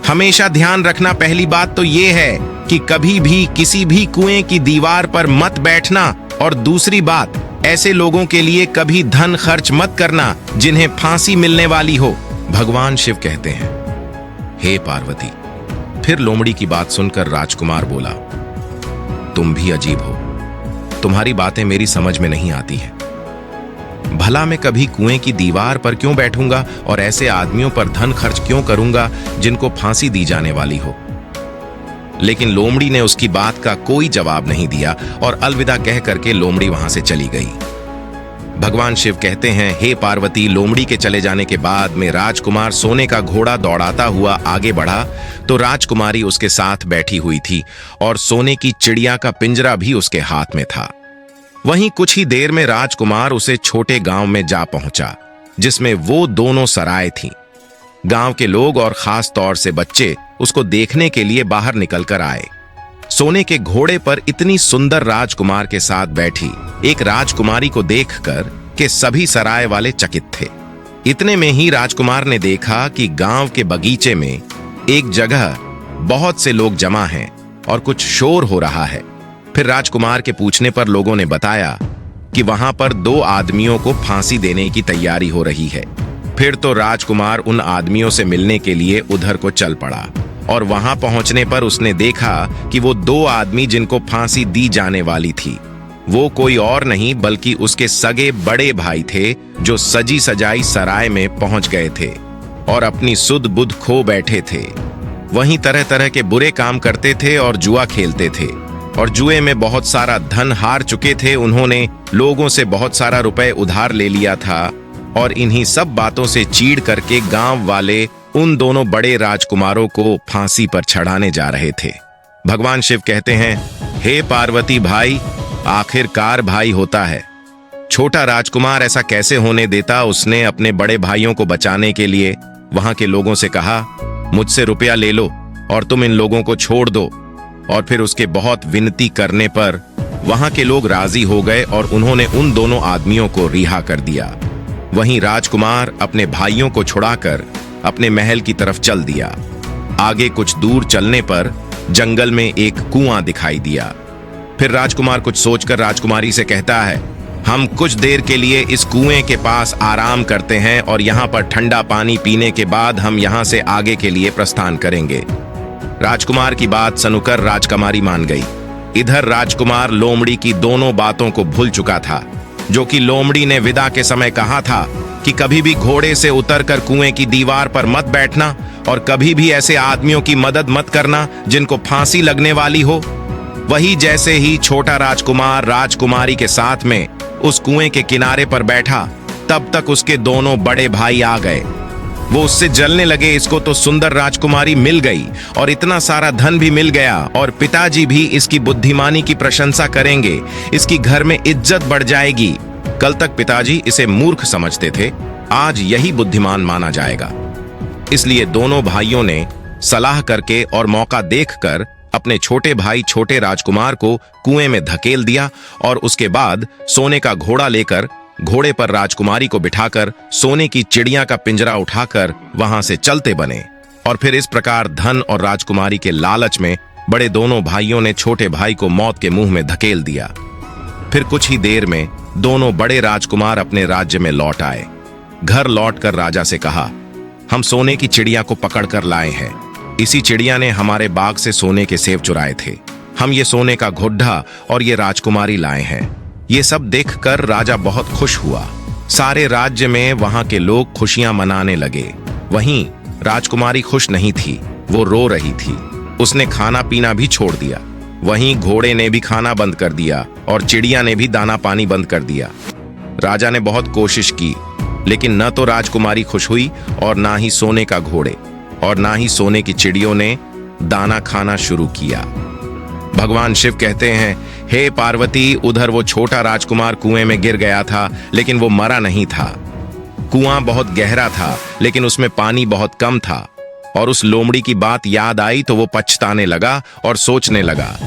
हमेशा ध्यान रखना। पहली बात तो ये है कि कभी भी किसी भी कुएं की दीवार पर मत बैठना, और दूसरी बात, ऐसे लोगों के लिए कभी धन खर्च मत करना जिन्हें फांसी मिलने वाली हो। भगवान शिव कहते हैं, हे पार्वती। फिर लोमड़ी की बात सुनकर राजकुमार बोला, तुम भी अजीब हो, तुम्हारी बातें मेरी समझ में नहीं आती हैं। भला मैं कभी कुएं की दीवार पर क्यों बैठूंगा और ऐसे आदमियों पर धन खर्च क्यों करूंगा जिनको फांसी दी जाने वाली हो? लेकिन लोमड़ी ने उसकी बात का कोई जवाब नहीं दिया और अलविदा कह करके लोमड़ी वहां से चली गई। भगवान शिव कहते हैं, हे पार्वती, लोमड़ी के चले जाने के बाद में राजकुमार सोने का घोड़ा दौड़ाता हुआ आगे बढ़ा तो राजकुमारी उसके साथ बैठी हुई थी और सोने की चिड़िया का पिंजरा भी उसके हाथ में था। वहीं कुछ ही देर में राजकुमार उसे छोटे गांव में जा पहुंचा जिसमें वो दोनों सराय थीं। गांव के लोग और खास तौर से बच्चे उसको देखने के लिए बाहर निकलकर आए। सोने के घोड़े पर इतनी सुंदर राजकुमार के साथ बैठी एक राजकुमारी को देखकर के सभी सराय वाले चकित थे। इतने में ही राजकुमार ने देखा कि गांव के बगीचे में एक जगह बहुत से लोग जमा हैं और कुछ शोर हो रहा है। फिर राजकुमार के पूछने पर लोगों ने बताया कि वहां पर दो आदमियों को फांसी देने की तैयारी हो रही है। फिर तो राजकुमार उन आदमियों से मिलने के लिए उधर को चल पड़ा और वहां पहुंचने पर उसने देखा कि वो दो आदमी जिनको फांसी दी जाने वाली थी वो कोई और नहीं बल्कि उसके सगे बड़े भाई थे, जो सजी सजाई सराय में पहुंच गए थे और अपनी सुध बुध खो बैठे थे। वहीं तरह तरह के बुरे काम करते थे और जुआ खेलते थे और जुए में बहुत सारा धन हार चुके थे। उन्होंने लोगों से बहुत सारा रुपए उधार ले लिया था और इन्हीं सब बातों से चीड़ करके गांव वाले उन दोनों बड़े राजकुमारों को फांसी पर चढ़ाने जा रहे थे। भगवान शिव कहते हैं, हे पार्वती भाई, आखिरकार भाई होता है। छोटा राजकुमार ऐसा कैसे होने देता? उसने अपने बड़े भाइयों को बचाने के लिए वहां के लोगों से कहा, मुझसे रुपया ले लो और तुम इन लोगों को छोड़ दो। और फिर उसके बहुत विनती करने पर वहां के लोग राजी हो गए और उन्होंने उन दोनों आदमियों को रिहा कर दिया। वहीं राजकुमार अपने भाइयों को छुड़ाकर अपने महल की तरफ चल दिया। आगे कुछ दूर चलने पर जंगल में एक कुआं दिखाई दिया। फिर राजकुमार कुछ सोचकर राजकुमारी से कहता है, हम कुछ देर के लिए इस कुएं के पास आराम करते हैं और यहाँ पर ठंडा पानी पीने के बाद हम यहाँ से आगे के लिए प्रस्थान करेंगे। राजकुमार की बात सुनकर राजकुमारी मान गई। इधर राजकुमार लोमड़ी की दोनों बातों को भूल चुका था, जो कि लोमड़ी ने विदा के समय कहा था कि कभी भी घोड़े से उतरकर कुएं की दीवार पर मत बैठना और कभी भी ऐसे आदमियों की मदद मत करना जिनको फांसी लगने वाली हो। वही जैसे ही छोटा राजकुमार राजकुमारी के साथ में उस कुएं के किनारे पर बैठा, तब तक उसके दोनों बड़े भाई आ गए। वो उससे जलने लगे। इसको तो सुंदर राजकुमारी मिल गई और इतना सारा धन भी मिल गया और पिताजी भी इसकी बुद्धिमानी की प्रशंसा करेंगे। इसकी घर में इज्जत बढ़ जाएगी। कल तक पिताजी इसे मूर्ख समझते थे, आज यही बुद्धिमान माना जाएगा। इसलिए दोनों भाइयों ने सलाह करके और मौका देखकर अपने छोटे भाई छोटे राजकुमार को कुएं में धकेल दिया और उसके बाद सोने का घोड़ा लेकर घोड़े पर राजकुमारी को बिठाकर सोने की चिड़िया का पिंजरा उठाकर वहां से चलते बने। और फिर इस प्रकार धन और राजकुमारी के लालच में बड़े दोनों भाइयों ने छोटे भाई को मौत के मुंह में धकेल दिया। फिर कुछ ही देर में दोनों बड़े राजकुमार अपने राज्य में लौट आए। घर लौटकर राजा से कहा, हम सोने की चिड़िया को पकड़ कर लाए हैं। इसी चिड़िया ने हमारे बाग से सोने के सेब चुराए थे। हम ये सोने का घोड़ा और ये राजकुमारी लाए हैं। ये सब देखकर राजा बहुत खुश हुआ। सारे राज्य में वहां के लोग खुशियां मनाने लगे। वहीं राजकुमारी खुश नहीं थी, वो रो रही थी। उसने खाना पीना भी छोड़ दिया। वहीं घोड़े ने भी खाना बंद कर दिया और चिड़िया ने भी दाना पानी बंद कर दिया। राजा ने बहुत कोशिश की, लेकिन न तो राजकुमारी खुश हुई और ना ही सोने का घोड़े और ना ही सोने की चिड़ियों ने दाना खाना शुरू किया। भगवान शिव कहते हैं, हे पार्वती, उधर वो छोटा राजकुमार कुएं में गिर गया था, लेकिन वो मरा नहीं था। कुआं बहुत गहरा था, लेकिन उसमें पानी बहुत कम था। और उस लोमड़ी की बात याद आई तो वो पछताने लगा और सोचने लगा,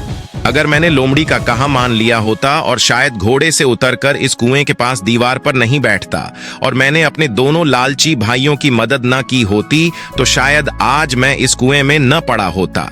अगर मैंने लोमड़ी का कहा मान लिया होता और शायद घोड़े से उतरकर इस कुएं के पास दीवार पर नहीं बैठता और मैंने अपने दोनों लालची भाइयों की मदद न की होती तो शायद आज मैं इस कुएं में न पड़ा होता।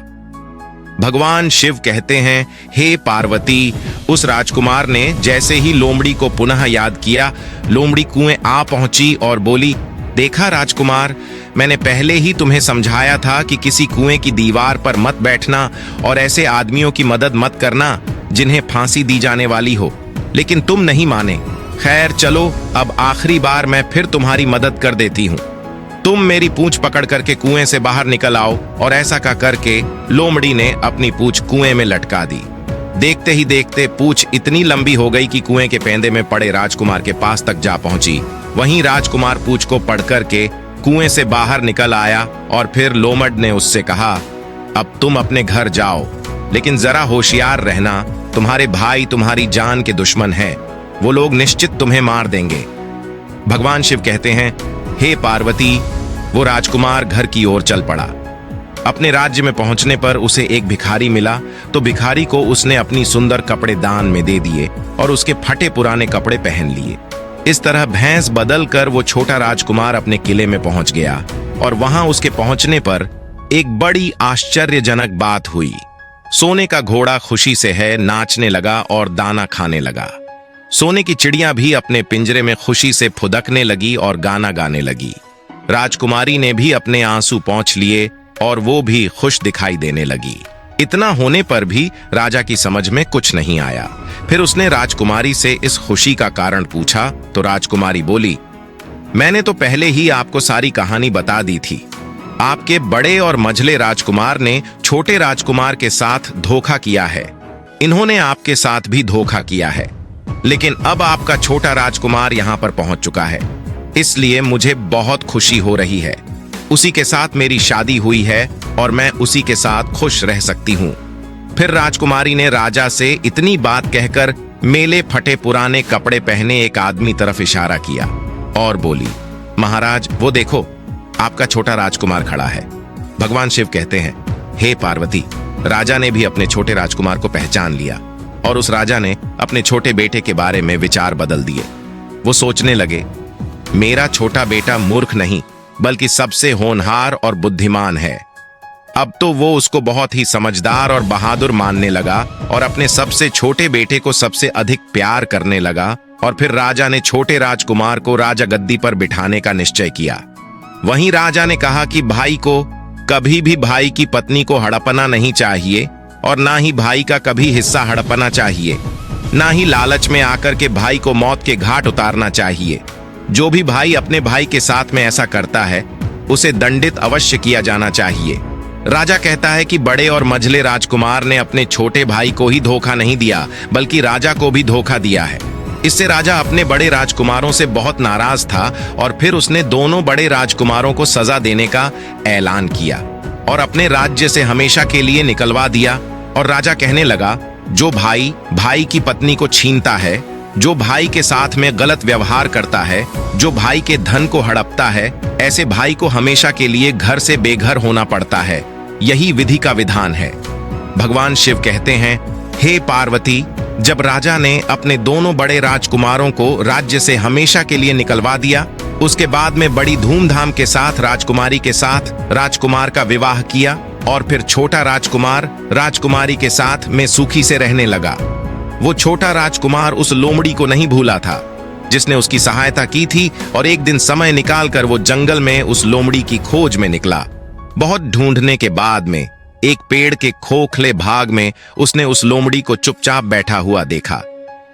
भगवान शिव कहते हैं, हे पार्वती, उस राजकुमार ने जैसे ही लोमड़ी को पुनः याद किया, लोमड़ी कुएं आ पहुंची और बोली, देखा राजकुमार, मैंने पहले ही तुम्हें समझाया था कि किसी कुएं की दीवार पर मत बैठना और ऐसे आदमियों की मदद मत करना जिन्हें फांसी दी जाने वाली हो, लेकिन तुम नहीं माने। खैर चलो, अब आखिरी बार मैं फिर तुम्हारी मदद कर देती हूँ। तुम मेरी पूंछ पकड़ करके कुएं से बाहर निकल आओ। और ऐसा का करके लोमड़ी ने अपनी पूंछ कुएं में लटका दी। देखते ही देखते पूंछ इतनी लंबी हो गई कि कुएं के पेंदे में पड़े राजकुमार के पास तक जा पहुंची। वहीं राजकुमार पूंछ को पकड़ करके कुएं से बाहर निकल आया और फिर लोमड़ ने उससे कहा, अब तुम अपने घर जाओ, लेकिन जरा होशियार रहना, तुम्हारे भाई तुम्हारी जान के दुश्मन हैं, वो लोग निश्चित तुम्हें मार देंगे। भगवान शिव कहते हैं, हे पार्वती, वो राजकुमार घर की ओर चल पड़ा। अपने राज्य में पहुंचने पर उसे एक भिखारी मिला तो भिखारी को उसने अपनी सुंदर कपड़े दान में दे दिए और उसके फटे पुराने कपड़े पहन लिए। इस तरह भैंस बदल कर वो छोटा राजकुमार अपने किले में पहुंच गया और वहां उसके पहुंचने पर एक बड़ी आश्चर्यजनक बात हुई। सोने का घोड़ा खुशी से है नाचने लगा और दाना खाने लगा। सोने की चिड़िया भी अपने पिंजरे में खुशी से फुदकने लगी और गाना गाने लगी। राजकुमारी ने भी अपने आंसू पोंछ लिए और वो भी खुश दिखाई देने लगी। इतना होने पर भी राजा की समझ में कुछ नहीं आया। फिर उसने राजकुमारी से इस खुशी का कारण पूछा तो राजकुमारी बोली, मैंने तो पहले ही आपको सारी कहानी बता दी थी। आपके बड़े और मझले राजकुमार ने छोटे राजकुमार के साथ धोखा किया है। इन्होंने आपके साथ भी धोखा किया है, लेकिन अब आपका छोटा राजकुमार यहां पर पहुंच चुका है, इसलिए मुझे बहुत खुशी हो रही है। उसी के साथ मेरी शादी हुई है और मैं उसी के साथ खुश रह सकती हूँ। फिर राजकुमारी ने राजा से इतनी बात कहकर मेले फटे पुराने कपड़े पहने एक आदमी तरफ इशारा किया और बोली, महाराज वो देखो, आपका छोटा राजकुमार खड़ा है। भगवान शिव कहते हैं, हे पार्वती, राजा ने भी अपने छोटे राजकुमार को पहचान लिया और उस राजा ने अपने छोटे बेटे के बारे में विचार बदल दिए। वो सोचने लगे, मेरा छोटा बेटा मूर्ख नहीं बल्कि सबसे होनहार और बुद्धिमान है। अब तो वो उसको बहुत ही समझदार और बहादुर मानने लगा और अपने सबसे छोटे बेटे को सबसे अधिक प्यार करने लगा। और फिर राजा ने छोटे राजकुमार को राजा गद्दी पर बिठाने का निश्चय किया। वहीं राजा ने कहा कि भाई को कभी भी भाई की पत्नी को हड़पना नहीं चाहिए और ना ही भाई का कभी हिस्सा हड़पना चाहिए, ना ही लालच में आकर के भाई को मौत के घाट उतारना चाहिए। जो भी भाई अपने भाई के साथ में ऐसा करता है उसे दंडित अवश्य किया जाना चाहिए। राजा कहता है कि बड़े और मझले राजकुमार ने अपने छोटे भाई को ही धोखा नहीं दिया बल्कि राजा को भी धोखा दिया है। इससे राजा अपने बड़े राजकुमारों से बहुत नाराज था और फिर उसने दोनों बड़े राजकुमारों को सजा देने का ऐलान किया और अपने राज्य से हमेशा के लिए निकलवा दिया। और राजा कहने लगा, जो भाई भाई की पत्नी को छीनता है, जो भाई के साथ में गलत व्यवहार करता है, जो भाई के धन को हड़पता है, ऐसे भाई को हमेशा के लिए घर से बेघर होना पड़ता है। यही विधि का विधान है। भगवान शिव कहते हैं, हे पार्वती, जब राजा ने अपने दोनों बड़े राजकुमारों को राज्य से हमेशा के लिए निकलवा दिया, उसके बाद में बड़ी धूमधाम के साथ राजकुमारी के साथ राजकुमार का विवाह किया और फिर छोटा राजकुमार राजकुमारी के साथ में सुखी से रहने लगा। वो छोटा राजकुमार उस लोमड़ी को नहीं भूला था जिसने उसकी सहायता की थी और एक दिन समय निकालकर वो जंगल में उस लोमड़ी की खोज में निकला। बहुत ढूंढने के बाद में एक पेड़ के खोखले भाग में उसने उस लोमड़ी को चुपचाप बैठा हुआ देखा।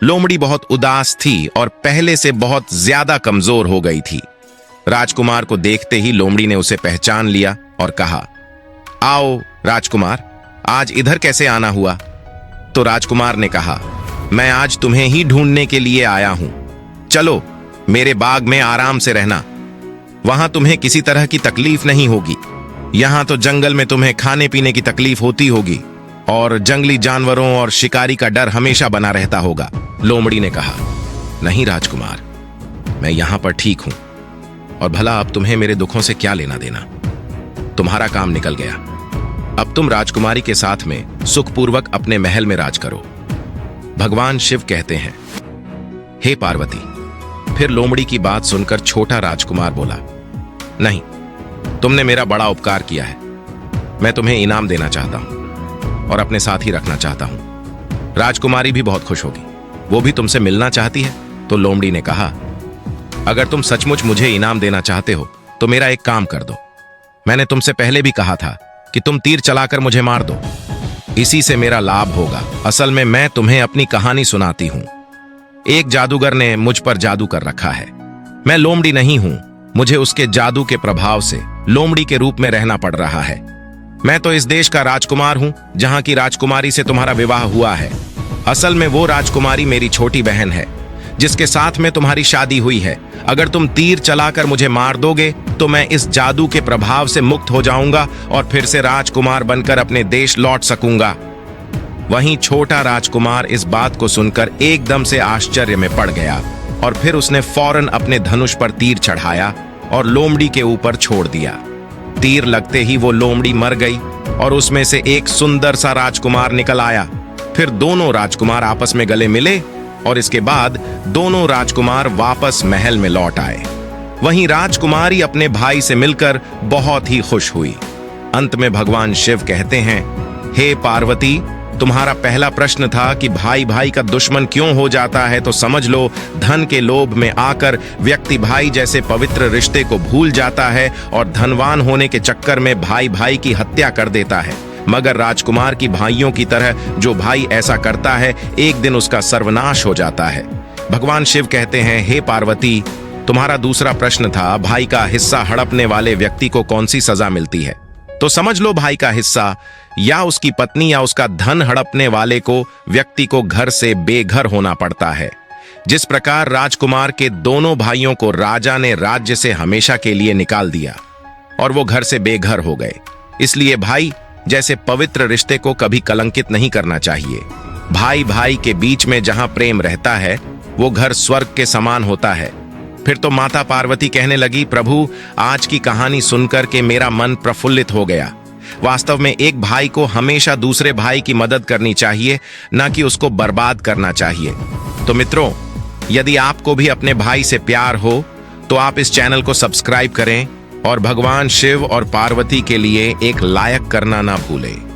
लोमड़ी बहुत उदास थी और पहले से बहुत ज्यादा कमजोर हो गई थी। राजकुमार को देखते ही लोमड़ी ने उसे पहचान लिया और कहा, आओ राजकुमार, आज इधर कैसे आना हुआ? तो राजकुमार ने कहा, मैं आज तुम्हें ही ढूंढने के लिए आया हूं। चलो मेरे बाग में आराम से रहना, वहां तुम्हें किसी तरह की तकलीफ नहीं होगी। यहां तो जंगल में तुम्हें खाने पीने की तकलीफ होती होगी और जंगली जानवरों और शिकारी का डर हमेशा बना रहता होगा। लोमड़ी ने कहा, नहीं राजकुमार, मैं यहां पर ठीक हूं और भला अब तुम्हें मेरे दुखों से क्या लेना देना? तुम्हारा काम निकल गया। अब तुम राजकुमारी के साथ में सुखपूर्वक अपने महल में राज करो। भगवान शिव कहते हैं, हे पार्वती। फिर लोमड़ी की बात सुनकर छोटा राजकुमार बोला, नहीं, तुमने मेरा बड़ा उपकार किया है। मैं तुम्हें इनाम देना चाहता हूं और अपने साथ ही रखना चाहता हूं। राजकुमारी भी बहुत खुश होगी, वो भी तुमसे मिलना चाहती है। तो लोमड़ी ने कहा, अगर तुम सचमुच मुझे इनाम देना चाहते हो तो मेरा एक काम कर दो। मैंने तुमसे पहले भी कहा था कि तुम तीर चलाकर मुझे मार दो, इसी से मेरा लाभ होगा। असल में मैं तुम्हें अपनी कहानी सुनाती हूं। एक जादूगर ने मुझ पर जादू कर रखा है। मैं लोमड़ी नहीं हूं, मुझे उसके जादू के प्रभाव से लोमड़ी के रूप में रहना पड़ रहा है। मैं तो इस देश का राजकुमार हूं जहां की राजकुमारी से तुम्हारा विवाह हुआ है। असल में वो राजकुमारी मेरी छोटी बहन है जिसके साथ में तुम्हारी शादी हुई है। अगर तुम तीर चलाकर मुझे मार दोगे तो मैं इस जादू के प्रभाव से मुक्त हो जाऊंगा और फिर से राजकुमार बनकर अपने देश लौट सकूंगा। वहीं छोटा राजकुमार इस बात को सुनकर एकदम से आश्चर्य में पड़ गया और फिर उसने फौरन अपने धनुष पर तीर चढ़ाया और लोमड़ी के ऊपर छोड़ दिया। तीर लगते ही वो लोमड़ी मर गई और उसमें से एक सुंदर सा राजकुमार निकल आया। फिर दोनों राजकुमार आपस में गले मिले और इसके बाद दोनों राजकुमार वापस महल में लौट आए। वहीं राजकुमारी अपने भाई से मिलकर बहुत ही खुश हुई। अंत में भगवान शिव कहते हैं, हे पार्वती, तुम्हारा पहला प्रश्न था कि भाई भाई का दुश्मन क्यों हो जाता है, तो समझ लो धन के लोभ में आकर व्यक्ति भाई जैसे पवित्र रिश्ते को भूल जाता है और धनवान होने के चक्कर में भाई भाई की हत्या कर देता है। मगर राजकुमार की भाइयों की तरह जो भाई ऐसा करता है, एक दिन उसका सर्वनाश हो जाता है। भगवान शिव कहते हैं, हे पार्वती, तुम्हारा दूसरा प्रश्न था भाई का हिस्सा हड़पने वाले व्यक्ति को कौन सी सजा मिलती है। तो समझ लो भाई का हिस्सा या उसकी पत्नी या उसका धन हड़पने वाले को व्यक्ति को घर से बेघर होना पड़ता है। जिस प्रकार राजकुमार के दोनों भाइयों को राजा ने राज्य से हमेशा के लिए निकाल दिया और वो घर से बेघर हो गए। इसलिए भाई जैसे पवित्र रिश्ते को कभी कलंकित नहीं करना चाहिए। भाई भाई के बीच में जहां प्रेम रहता है वो घर स्वर्ग के समान होता है। फिर तो माता पार्वती कहने लगी, प्रभु, आज की कहानी सुनकर के मेरा मन प्रफुल्लित हो गया। वास्तव में एक भाई को हमेशा दूसरे भाई की मदद करनी चाहिए, ना कि उसको बर्बाद करना चाहिए। तो मित्रों, यदि आपको भी अपने भाई से प्यार हो तो आप इस चैनल को सब्सक्राइब करें और भगवान शिव और पार्वती के लिए एक लायक करना ना भूलें।